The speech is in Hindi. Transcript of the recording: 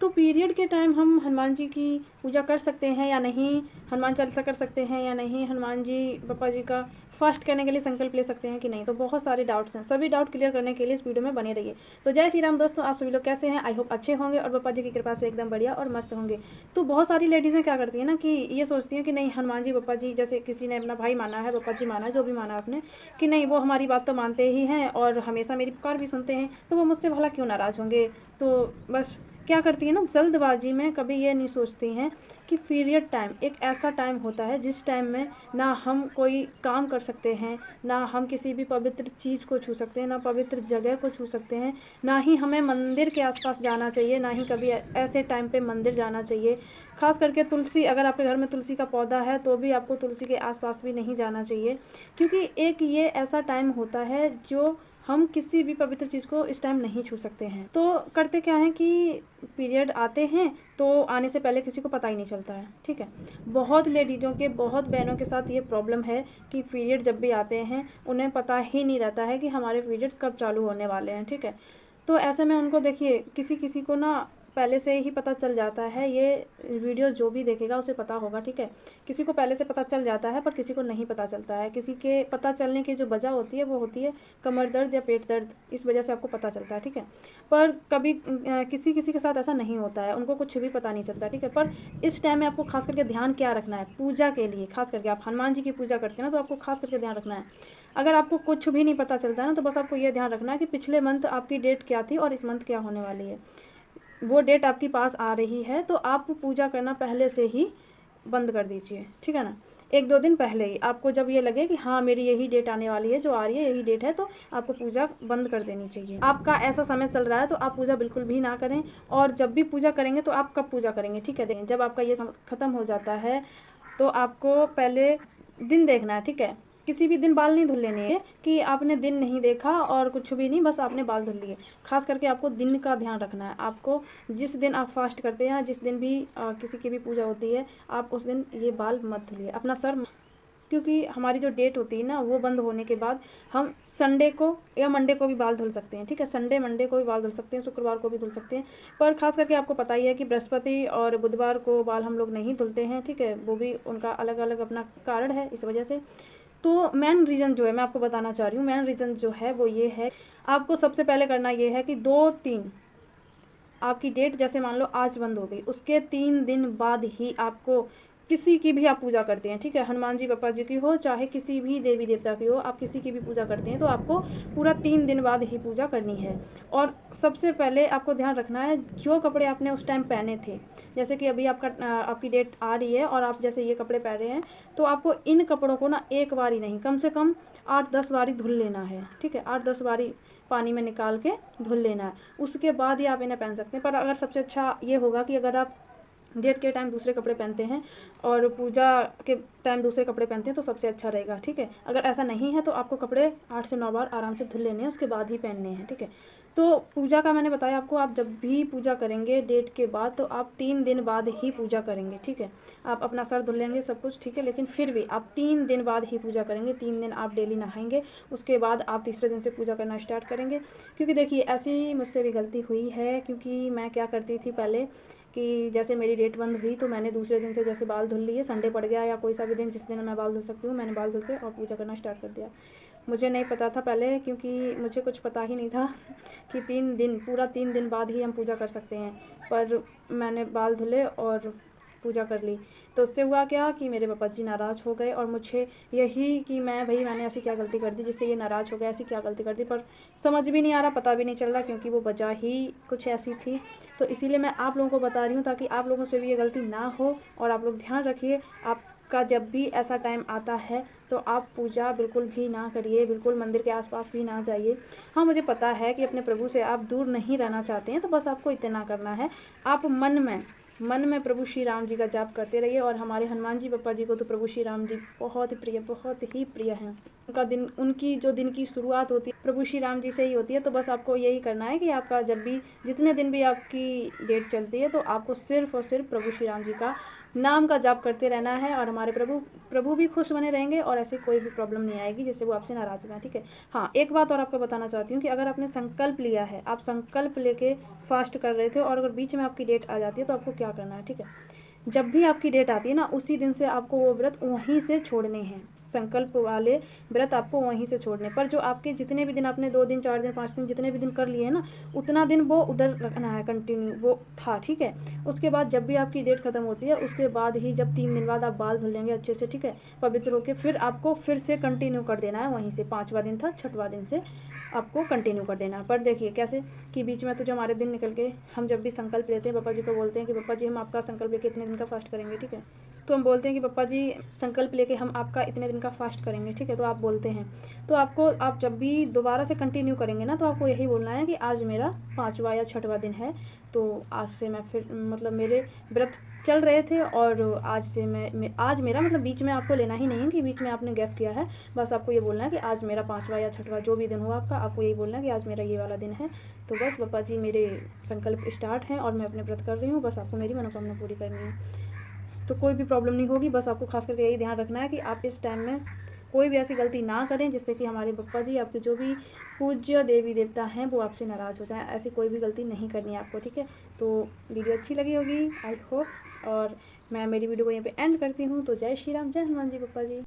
तो पीरियड के टाइम हम हनुमान जी की पूजा कर सकते हैं या नहीं, हनुमान चालीसा कर सकते हैं या नहीं, हनुमान जी बप्पा जी का फास्ट करने के लिए संकल्प ले सकते हैं कि नहीं। तो बहुत सारे डाउट्स हैं, सभी डाउट क्लियर करने के लिए इस वीडियो में बने रहिए। तो जय श्री राम दोस्तों, आप सभी लोग कैसे हैं? आई होप अच्छे होंगे और बप्पा जी की कृपा से एकदम बढ़िया और मस्त होंगे। तो बहुत सारी लेडीज़ें क्या करती हैं ना कि ये सोचती हैं कि नहीं हनुमान जी बप्पा जी, जैसे किसी ने अपना भाई माना है, बप्पा जी माना है, जो भी माना आपने, कि नहीं वो हमारी बात तो मानते ही हैं और हमेशा मेरी पुकार भी सुनते हैं, तो वो मुझसे भला क्यों नाराज़ होंगे। तो बस क्या करती है ना, जल्दबाजी में कभी ये नहीं सोचती हैं कि पीरियड टाइम एक ऐसा टाइम होता है जिस टाइम में ना हम कोई काम कर सकते हैं, ना हम किसी भी पवित्र चीज़ को छू सकते हैं, ना पवित्र जगह को छू सकते हैं, ना ही हमें मंदिर के आसपास जाना चाहिए, ना ही कभी ऐसे टाइम पे मंदिर जाना चाहिए। ख़ास करके तुलसी, अगर आपके घर में तुलसी का पौधा है तो भी आपको तुलसी के आसपास भी नहीं जाना चाहिए, क्योंकि एक ये ऐसा टाइम होता है जो हम किसी भी पवित्र चीज़ को इस टाइम नहीं छू सकते हैं। तो करते क्या हैं कि पीरियड आते हैं तो आने से पहले किसी को पता ही नहीं चलता है, ठीक है। बहुत लेडीज़ों के, बहुत बहनों के साथ ये प्रॉब्लम है कि पीरियड जब भी आते हैं उन्हें पता ही नहीं रहता है कि हमारे पीरियड कब चालू होने वाले हैं, ठीक है। तो ऐसे में उनको देखिए, किसी किसी को ना पहले से ही पता चल जाता है, ये वीडियो जो भी देखेगा उसे पता होगा, ठीक है। किसी को पहले से पता चल जाता है पर किसी को नहीं पता चलता है। किसी के पता चलने की जो वजह होती है वो होती है कमर दर्द या पेट दर्द, इस वजह से आपको पता चलता है, ठीक है। पर कभी किसी किसी के साथ ऐसा नहीं होता है, उनको कुछ भी पता नहीं चलता, ठीक है। पर इस टाइम में आपको खास करके ध्यान क्या रखना है पूजा के लिए, खास करके आप हनुमान जी की पूजा करते हैं ना, तो आपको खास करके ध्यान रखना है। अगर आपको कुछ भी नहीं पता चलता है ना, तो बस आपको ये ध्यान रखना है कि पिछले मंथ आपकी डेट क्या थी और इस मंथ क्या होने वाली है। वो डेट आपके पास आ रही है तो आप पूजा करना पहले से ही बंद कर दीजिए, ठीक है ना। 1-2 दिन पहले ही आपको जब ये लगे कि हाँ मेरी यही डेट आने वाली है, जो आ रही है यही डेट है, तो आपको पूजा बंद कर देनी चाहिए। आपका ऐसा समय चल रहा है तो आप पूजा बिल्कुल भी ना करें, और जब भी पूजा करेंगे तो आप कब पूजा करेंगे, ठीक है। जब आपका ये ख़त्म हो जाता है तो आपको पहले दिन देखना है, ठीक है। किसी भी दिन बाल नहीं धुल लेने हैं कि आपने दिन नहीं देखा और कुछ भी नहीं, बस आपने बाल धुल लिए। खास करके आपको दिन का ध्यान रखना है। आपको जिस दिन आप फास्ट करते हैं, जिस दिन भी किसी की भी पूजा होती है, आप उस दिन ये बाल मत धुलिए, अपना सर, क्योंकि हमारी जो डेट होती है ना वो बंद होने के बाद हम संडे को या मंडे को भी बाल धुल सकते हैं, ठीक है। संडे मंडे को भी बाल धुल सकते हैं, शुक्रवार को भी धुल सकते हैं। पर खास करके आपको पता ही है कि बृहस्पति और बुधवार को बाल हम लोग नहीं धुलते हैं, ठीक है। वो भी उनका अलग अलग अपना कारण है, इस वजह से। तो मेन रीज़न जो है मैं आपको बताना चाह रही हूँ, मेन रीज़न जो है वो ये है, आपको सबसे पहले करना ये है कि 2-3 आपकी डेट जैसे मान लो आज बंद हो गई, उसके 3 दिन बाद ही आपको किसी की भी आप पूजा करते हैं, ठीक है। हनुमान जी बप्पा जी की हो चाहे किसी भी देवी देवता की हो, आप किसी की भी पूजा करते हैं तो आपको पूरा 3 दिन बाद ही पूजा करनी है। और सबसे पहले आपको ध्यान रखना है जो कपड़े आपने उस टाइम पहने थे, जैसे कि अभी आपकी डेट आ रही है और आप जैसे ये कपड़े पहन रहे हैं, तो आपको इन कपड़ों को ना एक बार ही नहीं, कम से कम 8-10 बारी धुल लेना है, ठीक है। 8-10 बारी पानी में निकाल के धुल लेना है, उसके बाद ही आप इन्हें पहन सकते हैं। पर अगर सबसे अच्छा ये होगा कि अगर आप डेट के टाइम दूसरे कपड़े पहनते हैं और पूजा के टाइम दूसरे कपड़े पहनते हैं तो सबसे अच्छा रहेगा, ठीक है। अगर ऐसा नहीं है तो आपको कपड़े 8 से 9 बार आराम से धुल लेने हैं, उसके बाद ही पहनने हैं, ठीक है। तो पूजा का मैंने बताया आपको, आप जब भी पूजा करेंगे डेट के बाद तो आप 3 दिन बाद ही पूजा करेंगे, ठीक है। आप अपना सर धुल लेंगे सब कुछ, ठीक है, लेकिन फिर भी आप 3 दिन बाद ही पूजा करेंगे। 3 दिन आप डेली नहाएंगे, उसके बाद आप तीसरे दिन से पूजा करना स्टार्ट करेंगे। क्योंकि देखिए ऐसी मुझसे भी गलती हुई है, क्योंकि मैं क्या करती थी पहले कि जैसे मेरी डेट बंद हुई तो मैंने दूसरे दिन से जैसे बाल धुल लिए, संडे पड़ गया या कोई सा भी दिन जिस दिन मैं बाल धुल सकती हूँ, मैंने बाल धुल के और पूजा करना स्टार्ट कर दिया। मुझे नहीं पता था पहले, क्योंकि मुझे कुछ पता ही नहीं था कि 3 दिन, पूरा 3 दिन बाद ही हम पूजा कर सकते हैं। पर मैंने बाल धुले और पूजा कर ली, तो उससे हुआ क्या कि मेरे पापा जी नाराज़ हो गए और मुझे यही कि मैंने ऐसी क्या गलती कर दी जिससे ये नाराज़ हो गया, ऐसी क्या गलती कर दी। पर समझ भी नहीं आ रहा, पता भी नहीं चल रहा, क्योंकि वो वजह ही कुछ ऐसी थी। तो इसीलिए मैं आप लोगों को बता रही हूँ ताकि आप लोगों से भी ये गलती ना हो, और आप लोग ध्यान रखिए। आपका जब भी ऐसा टाइम आता है तो आप पूजा बिल्कुल भी ना करिए, बिल्कुल मंदिर के आसपास भी ना जाइए। हाँ, मुझे पता है कि अपने प्रभु से आप दूर नहीं रहना चाहते हैं, तो बस आपको इतना करना है, आप मन में प्रभु श्री राम जी का जाप करते रहिए। और हमारे हनुमान जी बप्पा जी को तो प्रभु श्री राम जी बहुत ही प्रिय हैं। उनका दिन, उनकी जो दिन की शुरुआत होती है प्रभु श्री राम जी से ही होती है। तो बस आपको यही करना है कि आपका जब भी, जितने दिन भी आपकी डेट चलती है, तो आपको सिर्फ़ और सिर्फ प्रभु श्री राम जी का नाम का जाप करते रहना है और हमारे प्रभु भी खुश बने रहेंगे और ऐसी कोई भी प्रॉब्लम नहीं आएगी जिससे वो आपसे नाराज़ हो जाए, ठीक है। हाँ, एक बात और आपको बताना चाहती हूँ कि अगर आपने संकल्प लिया है, आप संकल्प लेके फास्ट कर रहे थे और अगर बीच में आपकी डेट आ जाती है तो आपको क्या करना है, ठीक है। जब भी आपकी डेट आती है ना, उसी दिन से आपको वो व्रत वहीं से छोड़ने हैं। संकल्प वाले व्रत आपको वहीं से छोड़ने, पर जो आपके जितने भी दिन आपने 2 दिन 4 दिन 5 दिन जितने भी दिन कर लिए हैं ना, उतना दिन वो उधर रखना है, कंटिन्यू वो था, ठीक है। उसके बाद जब भी आपकी डेट ख़त्म होती है उसके बाद ही, जब 3 दिन बाद आप बाल धुल लेंगे अच्छे से, ठीक है, पवित्र होकर, फिर आपको फिर से कंटिन्यू कर देना है वहीं से। 5वां दिन था, 6वां दिन से आपको कंटिन्यू कर देना है। पर देखिए कैसे कि बीच में तो जो हमारे दिन निकल के, हम जब भी संकल्प लेते हैं, पापा जी को बोलते हैं कि पापा जी हम आपका संकल्प लेके इतने दिन का फास्ट करेंगे, ठीक है। तो हम बोलते हैं कि पापा जी संकल्प लेके हम आपका इतने दिन का फास्ट करेंगे, ठीक है। तो आप बोलते हैं, तो आपको, आप जब भी दोबारा से कंटिन्यू करेंगे ना, तो आपको यही बोलना है कि आज मेरा 5वां या 6वां दिन है, तो आज से मैं फिर मतलब मेरे व्रत चल रहे थे और आज से मैं आज मेरा, मतलब बीच में आपको लेना ही नहीं है कि बीच में आपने गैप किया है। बस आपको ये बोलना है कि आज मेरा 5वां या 6वां जो भी दिन हुआ आपका, आपको यही बोलना है कि आज मेरा ये वाला दिन है। तो बस पापा जी मेरे संकल्प स्टार्ट हैं और मैं अपने व्रत कर रही हूँ, बस आपको मेरी मनोकामना पूरी करनी है। तो कोई भी प्रॉब्लम नहीं होगी। बस आपको खास करके यही ध्यान रखना है कि आप इस टाइम में कोई भी ऐसी गलती ना करें जिससे कि हमारे पप्पा जी, आपके जो भी पूज्य देवी देवता हैं, वो आपसे नाराज़ हो जाएं। ऐसी कोई भी गलती नहीं करनी है आपको, ठीक है। तो वीडियो अच्छी लगी होगी आई होप, और मैं मेरी वीडियो को यहीं पे एंड करती हूँ। तो जय श्री राम, जय हनुमान जी पप्पा जी।